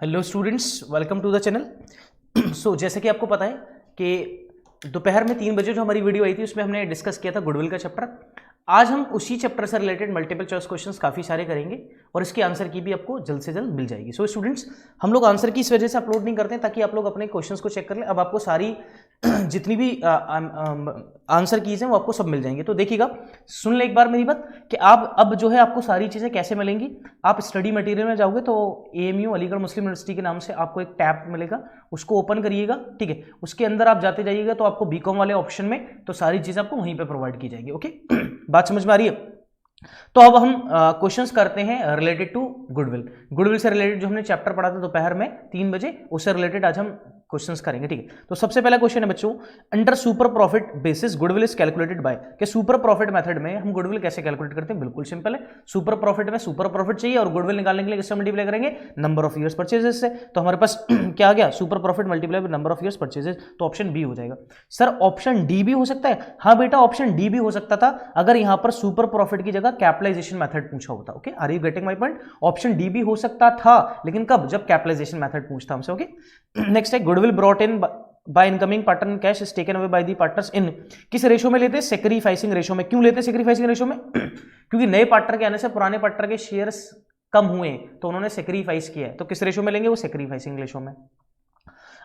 Hello students, welcome to the channel. So जैसे कि आपको पता है कि दोपहर में 3 बजे जो हमारी वीडियो आई थी उसमें हमने डिस्कस किया था गुडविल का चैप्टर। आज हम उसी चैप्टर से रिलेटेड मल्टीपल चॉइस क्वेश्चंस काफ़ी सारे करेंगे और इसकी आंसर की भी आपको जल्द से जल्द मिल जाएगी। सो स्टूडेंट्स, हम लोग आंसर की इस वजह से अपलोड नहीं करते हैं ताकि आप लोग अपने क्वेश्चंस को चेक कर लें। अब आपको सारी जितनी भी आंसर कीज हैं वो आपको सब मिल जाएंगे। तो देखिएगा, सुन ले एक बार मेरी बात कि आप अब जो है आपको सारी चीज़ें कैसे मिलेंगी। आप स्टडी मटेरियल में जाओगे तो AMU अलीगढ़ मुस्लिम यूनिवर्सिटी के नाम से आपको एक टैब मिलेगा, उसको ओपन करिएगा। ठीक है, उसके अंदर आप जाते जाइएगा तो आपको BCom वाले ऑप्शन में तो सारी चीज़ें आपको वहीं पे प्रोवाइड की जाएगी। ओके बात समझ में आ रही है? तो अब हम क्वेश्चंस करते हैं रिलेटेड टू गुडविल। गुडविल से रिलेटेड जो हमने चैप्टर पढ़ा था दोपहर में 3 बजे, उससे रिलेटेड आज हम क्वेश्चंस करेंगे। ठीक है, तो सबसे पहला क्वेश्चन है बच्चों, under super profit basis goodwill is calculated bye. कि सुपर प्रॉफिट मेथड में हम गुडविल कैसे कैलकुलेट करते हैं? बिल्कुल सिंपल है। सुपर प्रॉफिट में सुपर प्रॉफिट चाहिए और गुडविल निकालने के लिए किससे मल्टीप्लाई करेंगे? नंबर ऑफ ईयर्स परचेजेस से। तो हमारे पास क्या आ गया? Super profit multiply by number of years purchases. तो ऑप्शन बी हो जाएगा। सर ऑप्शन डी भी हो सकता है? हाँ बेटा, ऑप्शन डी भी हो सकता था अगर यहां पर सुपर प्रॉफिट की जगह कैपिटलाइजेशन मेथड पूछा होता। Okay, are you getting my point? Option D भी हो सकता था, लेकिन कब? जब कैपिटलाइजेशन मेथड पूछता हमसे। ओके, नेक्स्ट है goodwill brought in by incoming partner in cash is taken away by the partners in. किस रेशो में लेते हैं? सेक्रीफाइसिंग रेशो में। क्यों लेते हैं सेक्रीफाइसिंग रेशो में? क्योंकि नए पार्टनर के आने से पुराने पार्टनर के शेयर्स कम हुए तो उन्होंने सेक्रीफाइस किया है। तो किस रेशो में लेंगे? वो सेक्रीफाइसिंग रेशो में।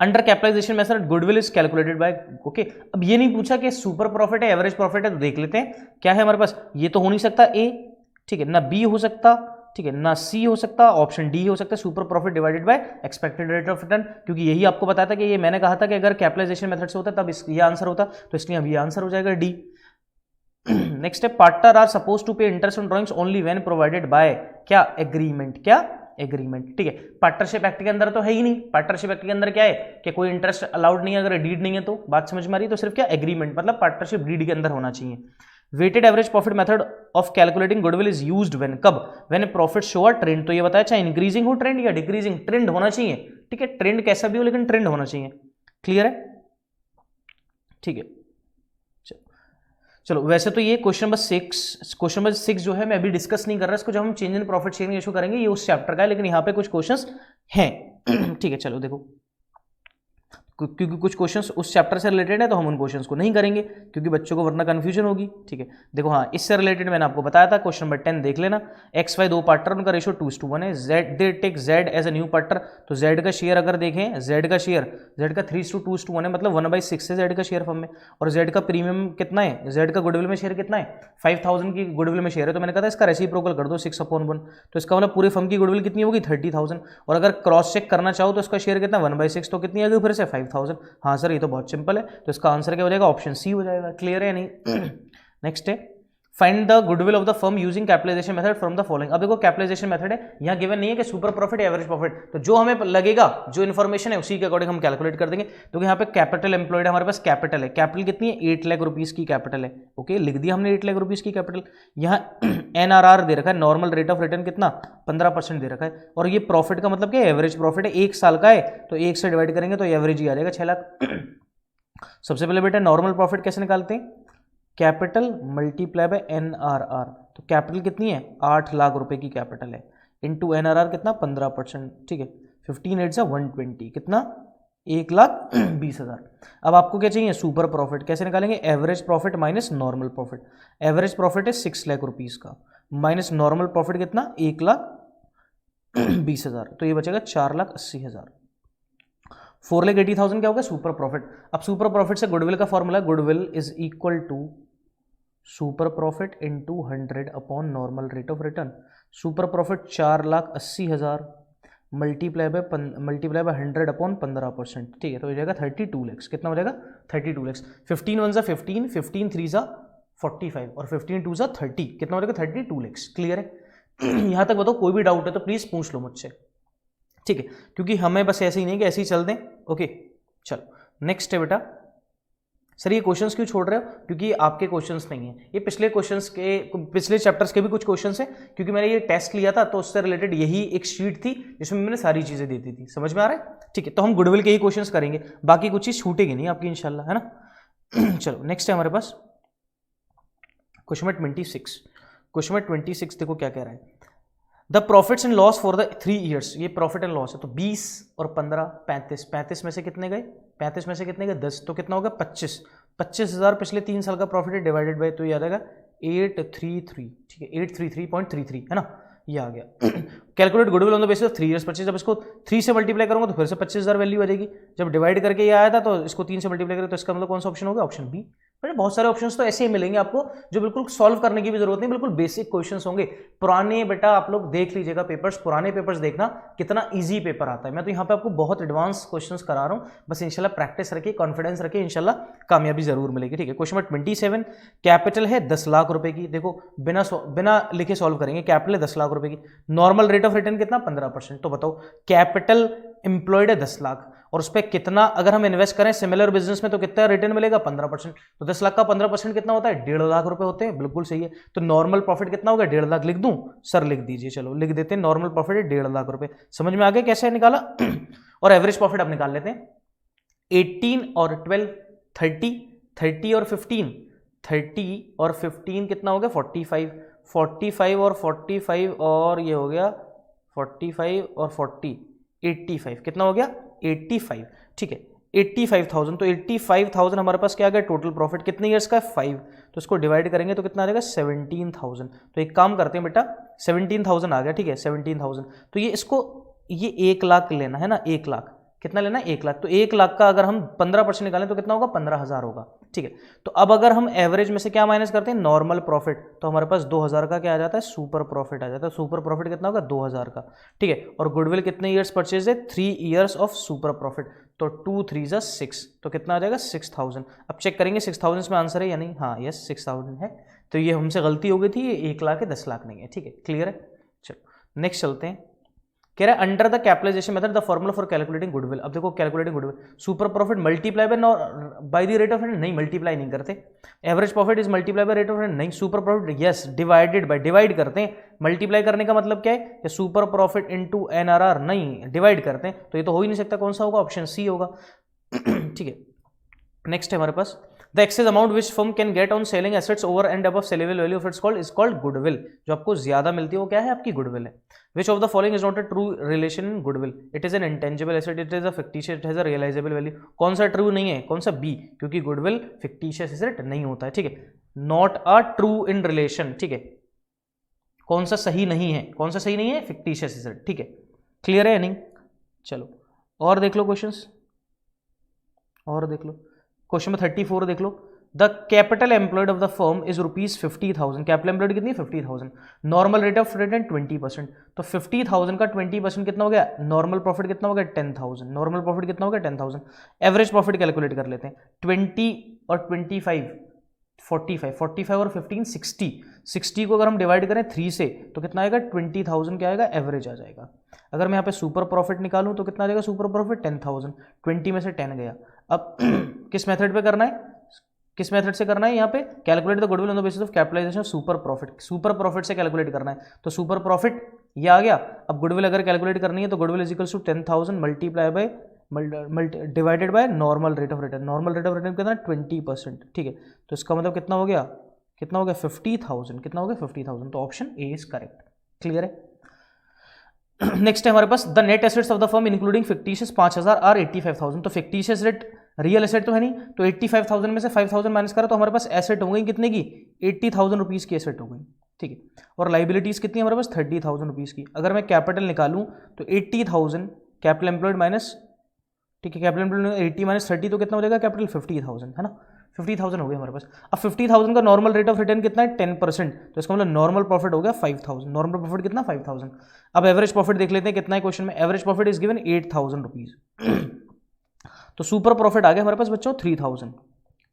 Under capitalization method goodwill is calculated by. Okay, अब ये नहीं पूछा कि सुपर प्रॉफिट है एवरेज प्रॉफिट है, तो देख लेते हैं क्या है हमारे पास। ये तो हो नहीं सकता ए, ठीक है, ना बी हो सकता, ठीक है, ना सी हो सकता, ऑप्शन डी हो सकता है super profit divided by expected rate of return. क्योंकि यही आपको बताया था कि ये मैंने कहा था कि अगर कैपिटलाइजेशन मेथड से होता तब ये आंसर होता, तो इसलिए अब ये आंसर हो जाएगा डी। नेक्स्ट है पार्टनर आर सपोज टू पे interest on drawings only when provided by क्या? एग्रीमेंट। क्या? एग्रीमेंट। ठीक है, पार्टनरशिप एक्ट के अंदर तो है ही नहीं। पार्टनरशिप एक्ट के अंदर क्या है कि कोई इंटरेस्ट अलाउड नहीं है अगर डीड नहीं है तो। बात समझ में आ रही है? तो सिर्फ क्या? एग्रीमेंट, मतलब पार्टनरशिप डीड के अंदर होना चाहिए। Weighted average profit method of calculating goodwill is used when. कब? When profit show a trend. तो ये बताया चाहे इंक्रीजिंग हो ट्रेंड या डिक्रीजिंग, ट्रेंड होना चाहिए। ठीक है, ट्रेंड कैसा भी हो लेकिन ट्रेंड होना चाहिए। क्लियर है? ठीक है, चलो वैसे तो ये क्वेश्चन नंबर 6 जो है मैं अभी डिस्कस नहीं कर रहा इसको। जब हम change in profit sharing ratio करेंगे ये उस चैप्टर का है, लेकिन यहाँ पे कुछ क्वेश्चंस हैं। ठीक है, चलो देखो, क्योंकि कुछ क्वेश्चंस उस चैप्टर से रिलेटेड है तो हम उन क्वेश्चंस को नहीं करेंगे क्योंकि बच्चों को वरना कंफ्यूजन होगी। ठीक है, देखो, हाँ इससे रिलेटेड मैंने आपको बताया था। क्वेश्चन नंबर 10 देख लेना। एक्स वाई दो पार्टनर, उनका रेशो 2:1 है। Z they take Z as a new partner. तो जेड का शेयर अगर देखें, जेड का 3:2:1 है, मतलब 1/6 है जेड का शेयर फर्म में। और जेड का प्रीमियम कितना है? जेड का गुडविल में शेयर कितना है? 5000 की गुडविल में शेयर है। तो मैंने कहा था इसका रेसिप्रोकल कर दो 6/1। तो इसका मतलब पूरे फर्म की गुडविल कितनी होगी? 30,000। और अगर क्रॉस चेक करना चाहो तो इसका शेयर कितना? 1/6। तो कितनी आ गई फिर से? 5000। हाँ सर, ये तो बहुत सिंपल है। तो इसका आंसर क्या हो जाएगा? ऑप्शन सी हो जाएगा। क्लियर है या नहीं? नेक्स्ट है find the goodwill of the firm using capitalization method from the following. अब देखो, कैपिटलाइजेशन मेथड है, यहाँ गिवन नहीं है कि सुपर प्रॉफिट या एवरेज प्रॉफिट। तो जो हमें लगेगा, जो इन्फॉर्मेशन है उसी के अकॉर्डिंग हम कैलकुलेट कर देंगे। तो यहाँ पे कैपिटल एम्प्लॉयड हमारे पास कैपिटल है। कैपिटल कितनी है? 8 लाख रुपीज की कैपिटल है। ओके, लिख दिया हमने 8 लाख रुपीज की कैपिटल। यहाँ NRR दे रखा है, नॉर्मल रेट ऑफ रिटर्न कितना? 15% दे रखा है। और ये प्रॉफिट का मतलब क्या है? एवरेज प्रॉफिट है, 1 साल का है तो 1 से डिवाइड करेंगे तो एवरेज ही आ जाएगा 6 लाख। सबसे पहले बेटा नॉर्मल प्रॉफिट कैसे निकालते हैं? Capital multiply by NRR। तो कैपिटल कितनी है? 8 लाख रुपए की कैपिटल है, इनटू NRR कितना? 15%। ठीक है, 15 8 120 कितना? 1,20,000। अब आपको क्या चाहिए? Super profit. कैसे निकालेंगे? Average profit minus normal profit. Average profit है 6 लाख रुपीज का, माइनस नॉर्मल प्रॉफिट कितना? 1,20,000। तो ये बचेगा 4,80,000। 4,80,000 क्या होगा? Super profit. अब सुपर प्रॉफिट से गुडविल का formula, goodwill is equal to super profit into 100 upon normal rate of return. Super profit 4,80,000 multiply by 100 upon 15%। ठीक है, तो हो जाएगा 32 लैक्स। कितना हो जाएगा? 32 लैक्स। 15 1 15, 15 3 45 और 15 2 30। कितना हो जाएगा? 32 लैक्स। क्लियर है? यहाँ तक बताओ, कोई भी डाउट है तो प्लीज पूछ लो मुझसे। ठीक है, क्योंकि हमें बस ऐसे ही नहीं कि ऐसे ही चल दें। ओके, चलो नेक्स्ट है बेटा। सर ये क्वेश्चंस क्यों छोड़ रहे हो? क्योंकि आपके क्वेश्चंस नहीं है, ये पिछले चैप्टर्स के भी कुछ क्वेश्चंस हैं। क्योंकि मैंने ये टेस्ट लिया था तो उससे रिलेटेड यही एक शीट थी जिसमें मैंने सारी चीजें दी थी। समझ में आ रहा है? ठीक है, तो हम गुडविल के ही क्वेश्चंस करेंगे, बाकी कुछ चीज छूटेगी नहीं आपकी इंशाल्लाह, है ना। चलो नेक्स्ट है हमारे पास क्वेश्चन नंबर 26। क्वेश्चन नंबर 26 देखो क्या कह रहा है। The profits and loss for the 3 years, ये प्रॉफिट एंड लॉस है, तो 20 और 15 35, 35 में से कितने गए, 35 में से कितने गए 10, तो कितना होगा 25, 25,000 पिछले 3 साल का प्रॉफिट है डिवाइडेड बाय, तो ये आ जाएगा 833, ठीक है 833.33 है ना, ये आ गया। Calculate goodwill on the basis of 3 years purchase, जब इसको 3 से मल्टीप्लाई करूंगा तो फिर से 25,000 वैल्यू आ जाएगी, जब डिवाइड करके ये आया था तो इसको 3 से मल्टीप्लाई करें तो इसका मतलब कौन सा ऑप्शन होगा, ऑप्शन बी। बहुत सारे ऑप्शंस तो ऐसे ही मिलेंगे आपको जो बिल्कुल सॉल्व करने की भी जरूरत नहीं, बिल्कुल बेसिक क्वेश्चंस होंगे। पुराने बेटा आप लोग देख लीजिएगा पेपर्स, पुराने पेपर्स देखना कितना इजी पेपर आता है। मैं तो यहाँ पे आपको बहुत एडवांस क्वेश्चंस करा रहा हूँ, बस इंशाल्लाह प्रैक्टिस रखिए, कॉन्फिडेंस रखिए, इंशाल्लाह कामयाबी जरूर मिलेगी। ठीक है, क्वेश्चन नंबर 27, कैपिटल है 10 लाख रुपए की, देखो बिना लिखे सॉल्व करेंगे। कैपिटल है 10 लाख रुपए की, नॉर्मल रेट ऑफ रिटर्न कितना 15%, तो बताओ कैपिटल एम्प्लॉयड है 10 लाख और उस पर कितना अगर हम इन्वेस्ट करें सिमिलर बिजनेस में तो कितना रिटर्न मिलेगा 15%, तो 10 लाख का 15% कितना होता है 1.5 लाख रुपए होते हैं, बिल्कुल सही है। तो नॉर्मल प्रॉफिट कितना होगा 1.5 लाख, लिख दूं सर, लिख दीजिए, चलो लिख देते हैं, नॉर्मल प्रॉफिट है 1.5 लाख रुपए। समझ में आ गया कैसे निकाला। और एवरेज प्रॉफिट अब निकाल लेते हैं, 18 और 12 30, 30 और 15, 30 और 15 कितना हो गया 45, 45 और 45 और ये हो गया 45 और 40 85, कितना हो गया 85, ठीक है 85,000, तो 85,000 हमारे पास क्या आ गया टोटल प्रॉफिट, कितने ईयर्स का है 5, तो इसको डिवाइड करेंगे तो कितना आ जाएगा 17,000। तो एक काम करते हैं बेटा 17,000 आ गया, ठीक है 17,000, तो ये इसको ये 1 लाख लेना है ना, 1 लाख कितना लेना है 1 लाख, तो 1 लाख का अगर हम 15% निकालें तो कितना होगा 15,000 होगा, ठीक है। तो अब अगर हम एवरेज में से क्या माइनस करते हैं नॉर्मल प्रॉफिट, तो हमारे पास 2,000 का क्या आ जाता है सुपर प्रॉफिट आ जाता है, सुपर प्रॉफिट कितना होगा 2,000 का, ठीक है। और गुडविल कितने ईयर्स परचेज है 3 ईयर्स ऑफ सुपर प्रॉफिट, तो 2 3 जा 6, तो कितना आ जाएगा 6,000। अब चेक करेंगे 6,000 इसमें आंसर है या नहीं, हाँ यस 6,000 है, तो ये हमसे गलती हो गई थी, ये 1 लाख है 10 लाख नहीं है, ठीक है क्लियर है। चलो नेक्स्ट चलते हैं, कह रहा है under the capitalization method the formula for calculating goodwill. अब देखो calculating goodwill, super profit multiply by the rate of return, नहीं मल्टीप्लाई नहीं करते। Average profit is multiply by rate of return, नहीं। Super profit yes divided by, divide करते हैं, multiply करने का मतलब क्या है सुपर प्रॉफिट इनटू एनआरआर, नहीं डिवाइड करते हैं, तो ये तो हो ही नहीं सकता, कौन सा होगा ऑप्शन सी होगा। ठीक है नेक्स्ट है हमारे पास the excess amount which firm can get on selling assets over and above saleable value of its called is called goodwill. जो आपको ज्यादा मिलती है वो क्या है आपकी गुडविल है। Which of the following is not a true relation in goodwill, it is an intangible asset, it is a fictitious, it has a realizable value. कौन सा ट्रू नहीं है, कौन सा बी, क्योंकि गुडविल फिक्टिशियस एसेट नहीं होता है, ठीक है। Not a true in relation, ठीक है, कौन सा सही नहीं है, कौन सा सही नहीं है फिक्टिशियस एसेट, ठीक है क्लियर है या नहीं। चलो और देख लो क्वेश्चंस, और देख लो क्वेश्चन में 34 देख लो, the capital employed of the firm is ₹50,000, capital employed कितनी है 50,000, नॉर्मल रेट ऑफ रिटर्न 20%, तो 50,000 का 20% कितना हो गया, नॉर्मल प्रॉफिट कितना हो गया 10,000, नॉर्मल प्रॉफिट कितना हो गया 10,000। एवरेज प्रॉफिट कैलकुलेट कर लेते हैं, 20 और 25 45, 45 और 15 60, 60 को अगर हम डिवाइड करें 3 से तो कितना आएगा 20,000 क्या आएगा एवरेज आ जाएगा। अगर मैं यहाँ पे सुपर प्रॉफिट निकालूं तो कितना आ जाएगा सुपर प्रॉफिट 10,000, 20 में से 10 गया। अब किस मेथड पे करना है, किस मेथड से करना है, यहाँ पे calculate the goodwill on the basis of capitalization of super profit, super profit से कैलकुलेट करना है, तो सुपर प्रॉफिट ये आ गया। अब गुडविल अगर कैलकुलेट करनी है तो goodwill is equals to 10,000 multiply by divided by normal rate of return, normal rate of return कितना 20%, ठीक है। तो इसका मतलब कितना हो गया, कितना हो गया 50,000, कितना हो गया 50,000, तो option a is correct, clear है। नेक्स्ट है हमारे पास the net assets of the firm including fictitious 5,000 are 85,000, तो फिक्टिशियस रेट रियल एसेट तो है नहीं, तो 85,000 में से 5,000 माइनस करा तो हमारे पास एसेट हो गई कितने की 80,000 रुपीज़ की एसेट हो गई, ठीक है। और लाइबिलिटीज कितनी है हमारे पास 30,000 रुपीज़ की। अगर मैं कैपिटल निकालूं तो 80,000 कैपिटल एम्प्लॉयड माइनस, ठीक है कैपिटल एम्प्लॉयड 80 माइनस 30 तो कितना हो जाएगा कैपिटल 50,000 है ना, 50,000 हो गया हमारे पास। अब 50,000 का नॉर्मल रेट ऑफ रिटर्न कितना है 10%, तो इसका मतलब नॉर्मल प्रॉफिट हो गया 5,000, नॉर्मल प्रॉफिट कितना 5,000। अब एवरेज प्रॉफिट देख लेते हैं कितना है क्वेश्चन में, average profit is given 8,000 rupees, तो सुपर प्रॉफिट आ गया हमारे पास बच्चों 3,000,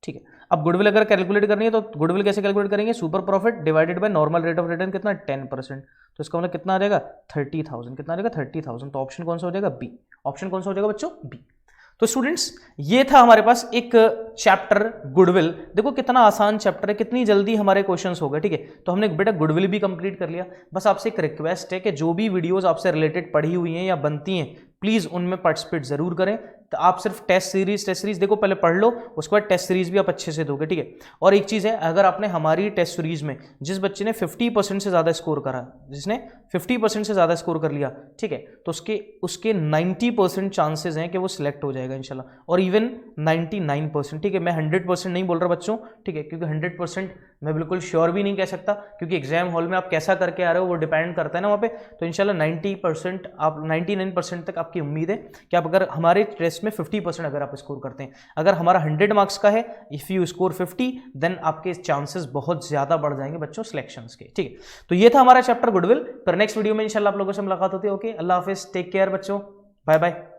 ठीक है। अब गुडविल अगर कैलकुलेट करनी है तो गुडविल कैसे कैलकुलेट करेंगे, super profit divided by normal rate of return कितना 10%, तो इसका मतलब कितना आ जाएगा 30,000, कितना आ जाएगा 30,000, तो ऑप्शन कौन सा हो जाएगा बी, ऑप्शन कौन सा हो जाएगा बच्चों बी। तो स्टूडेंट्स ये था हमारे पास एक चैप्टर गुडविल, देखो कितना आसान चैप्टर है, कितनी जल्दी हमारे क्वेश्चंस हो गए, ठीक है। तो हमने बेटा गुडविल भी कंप्लीट कर लिया। बस आपसे एक रिक्वेस्ट है कि जो भी वीडियोस आपसे रिलेटेड पढ़ी हुई हैं या बनती हैं प्लीज़ उनमें पार्टिसिपेट ज़रूर करें। तो आप सिर्फ टेस्ट सीरीज देखो, पहले पढ़ लो, उसके बाद टेस्ट सीरीज भी आप अच्छे से दोगे, ठीक है। और एक चीज़ है, अगर आपने हमारी टेस्ट सीरीज में जिस बच्चे ने 50% से ज़्यादा स्कोर करा, जिसने 50% से ज़्यादा स्कोर कर लिया, ठीक है, तो उसके 90% चांसेस हैं कि वो सिलेक्ट हो जाएगा इंशाल्लाह, और इवन 99%, ठीक है। मैं 100% नहीं बोल रहा बच्चों, ठीक है, क्योंकि 100% मैं बिल्कुल श्योर भी नहीं कह सकता, क्योंकि एग्जाम हॉल में आप कैसा करके आ रहे हो वो डिपेंड करता है ना वहाँ पे। तो इंशाल्लाह 90% आप 99% तक आपकी उम्मीद है कि आप अगर हमारे टेस्ट में 50% अगर आप स्कोर करते हैं, अगर हमारा 100 मार्क्स का है, इफ़ यू स्कोर 50 देन आपके चांसेस बहुत ज़्यादा बढ़ जाएंगे बच्चों सिलेक्शंस के, ठीक है। तो ये था हमारा चैप्टर गुडविल। फिर नेक्स्ट वीडियो में इंशाल्लाह आप लोगों से मुलाकात होती है। ओके, अल्लाह हाफिज़, टेक केयर बच्चों, बाय बाय।